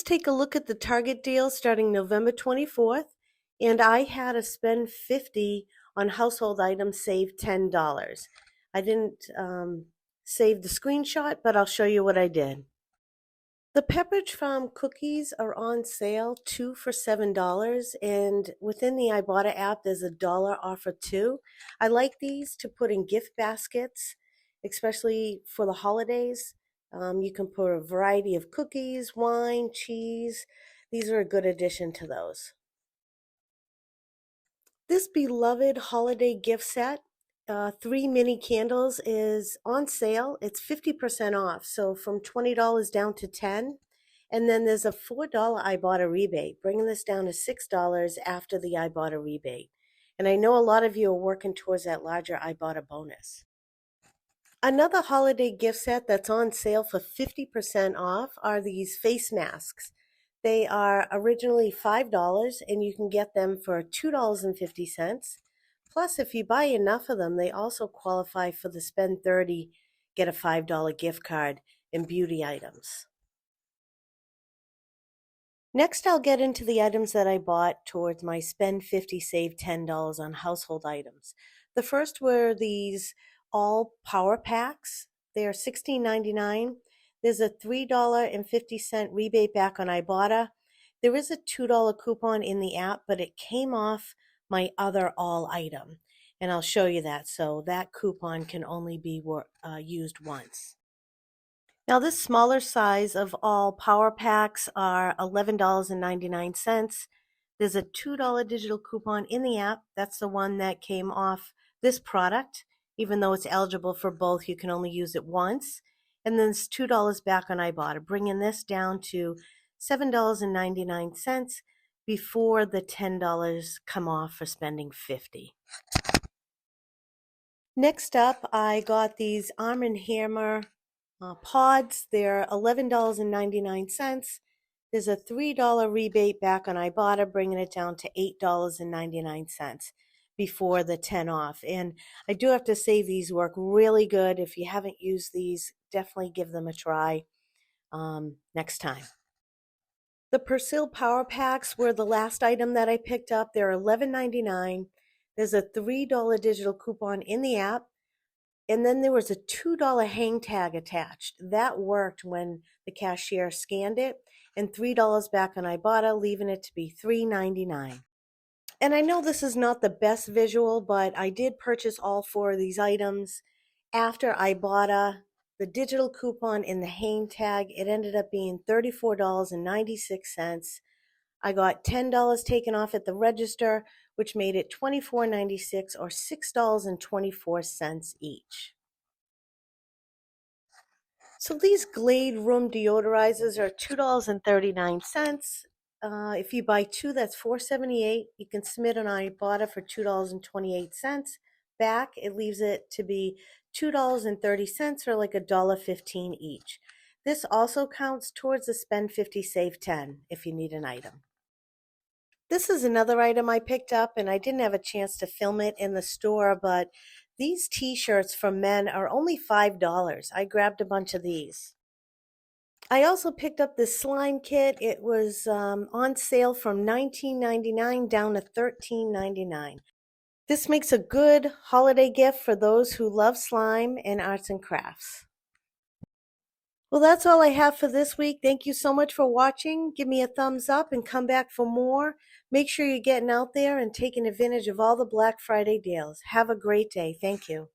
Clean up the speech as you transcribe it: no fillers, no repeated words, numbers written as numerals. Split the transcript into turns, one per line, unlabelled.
take a look at the Target deal starting November 24th, and I had to spend $50 on household items, save $10. I didn't save the screenshot, but I'll show you what I did. The Pepperidge Farm cookies are on sale, 2 for $7, and within the Ibotta app, there's a dollar off for 2. I like these to put in gift baskets, especially for the holidays. You can put a variety of cookies, wine, cheese. These are a good addition to those. This beloved holiday gift set, 3 mini candles, is on sale. It's 50% off, so from $20 down to $10. And then there's a $4 Ibotta rebate, bringing this down to $6 after the Ibotta rebate. And I know a lot of you are working towards that larger Ibotta bonus. Another holiday gift set that's on sale for 50% off are these face masks. They are originally $5 and you can get them for $2.50. Plus, if you buy enough of them, they also qualify for the spend 30, get a $5 gift card in beauty items. Next, I'll get into the items that I bought towards my spend 50, save $10 on household items. The first were these all power packs. They are $16.99. There's a $3.50 rebate back on Ibotta. There is a $2 coupon in the app, but it came off my other all item, and I'll show you that. So that coupon can only be used once. Now this smaller size of all power packs are $11.99. There's a $2 digital coupon in the app. That's the one that came off this product. Even though it's eligible for both, you can only use it once. And then it's $2 back on Ibotta, bringing this down to $7.99 before the $10 come off for spending $50. Next up, I got these Arm & Hammer pods. They're $11.99. There's a $3 rebate back on Ibotta, bringing it down to $8.99 before the 10 off. And I do have to say these work really good. If you haven't used these, definitely give them a try next time. The Persil Power Packs were the last item that I picked up. They're $11.99. There's a $3 digital coupon in the app. And then there was a $2 hang tag attached. That worked when the cashier scanned it. And $3 back on Ibotta, leaving it to be $3.99. And I know this is not the best visual, but I did purchase all 4 of these items after Ibotta. The digital coupon in the hang tag, it ended up being $34.96. I got $10 taken off at the register, which made it $24.96 or $6.24 each. So these Glade room deodorizers are $2.39. If you buy 2, that's $4.78. You can submit on Ibotta for $2.28. Back, it leaves it to be $2.30 or like $1.15 each. This also counts towards the spend 50, save 10 if you need an item. This is another item I picked up, and I didn't have a chance to film it in the store, but these t-shirts for men are only $5. I grabbed a bunch of these. I also picked up this slime kit. It was on sale from $19.99 down to $13.99. This makes a good holiday gift for those who love slime and arts and crafts. Well, that's all I have for this week. Thank you so much for watching. Give me a thumbs up and come back for more. Make sure you're getting out there and taking advantage of all the Black Friday deals. Have a great day. Thank you.